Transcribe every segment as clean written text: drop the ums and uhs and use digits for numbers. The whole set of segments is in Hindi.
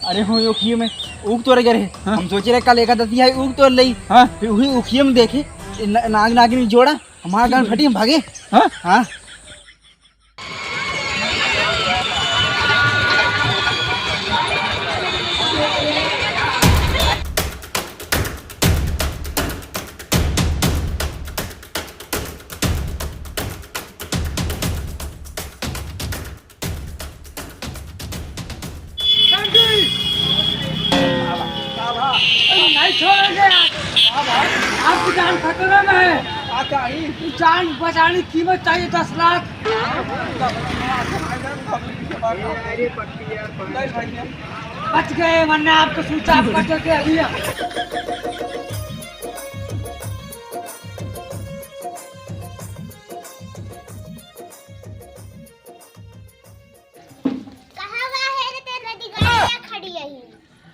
अरे हो उखिए में उग तोड़ गए रहे। हम सोचे रहे कल एकादशी है उग तोड़ ली। फिर वही उखिए में देखे नाग नागिनी जोड़ा हमारा गान फटी हम भागे। हाँ नहीं छोड़ेंगे आपकी जान खतरे में है। जान बचाने की कीमत चाहिए 10 लाख। बच गए वरना आपको सूचा आप कर के अभी खड़ी है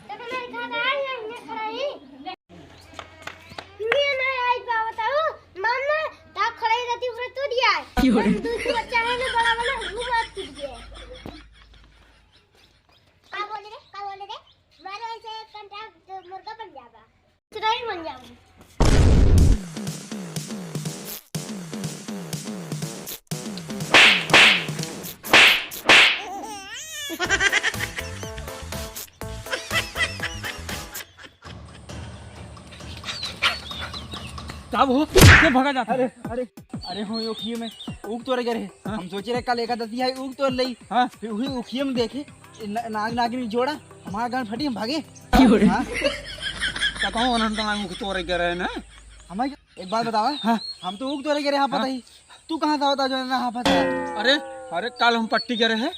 तो तुम्हारे घर आई है मैं खड़ा ही ये नहीं आई बताओ मामला ता खड़ा ही रहती ऊपर तो दिया है दूसरा बच्चा है ना बड़ा वाला वो बात टूट गया। का बोले रे मारो ऐसे कंट्रैक्ट मुर्गा बन जाएगा चिड़ै बन जाऊंगा। साहब हो क्यों भगा जाता? अरे हो उखिए में उग तोड़ गए रहे। हम सोचे रहे कल एकादशी है उग तोड़ ली। फिर वही उखिए में देखे नाग नागिनी जोड़ा हमारा गान फटी हम भागे। कहूँ अनंत नाग उग तोड़ गए रहे ना। हमारे एक बात बतावा। हम तो उग तोड़ गए हाँ पता ही। तू कहाँ था बता जो ना हाँ पता। अरे अरे कल हम पट्टी गए रहे।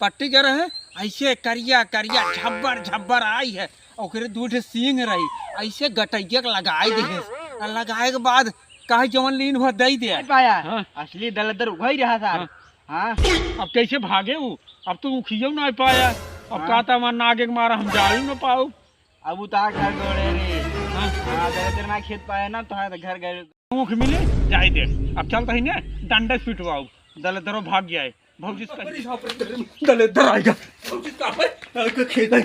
पट्टी गए रहे ऐसे करिया करिया झब्बर झब्बर आई है और दूध सींग रही ऐसे गटैया लगाई दे लगाए के बाद कहे जवन लीन भर दे दे पाया। असली दलदर उगा ही रहा था। अब कैसे भागे वो? अब तो खियो ना पाया। अब कहता मन आगे मारा हम जा ही ना पाऊ। अब उतार घर गए रे। दलदर ना खेत पाया ना तो घर गए मुख मिले जाए दे। अब चलता ही ना डंडे पिटवाऊ दलदरो भाग गया है। भौजी दलदर आएगा खेदा।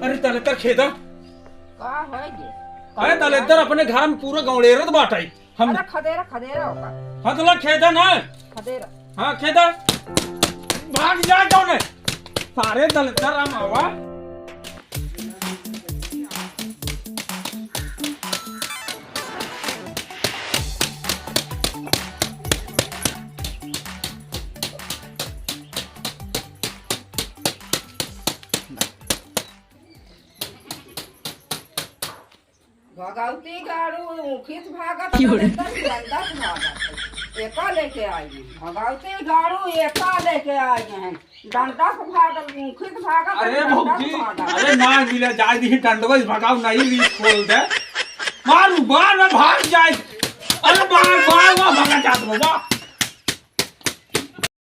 अरे दलदर खेदा का होएगी अरे दलदर अपने घर में पूरा गौड़ेरत बाटाई हम खदेरा खदेरा होगा हतला खेदा ना खदेरा। हाँ खेदा भाग जा कौन सारे दलदर हम आवा। भगवती गाड़ू मुखित भागत एका लेके आई है। भगवती गाड़ू एका लेके आई हैं डंडा से भागल मुखित भागत। अरे भौजी अरे ना मिले जाए दी डंडवा भगाओ नहीं भी खोल दे मारू बार में भाग जाए। अरे बार बार वहाँ भगा जात बाबा।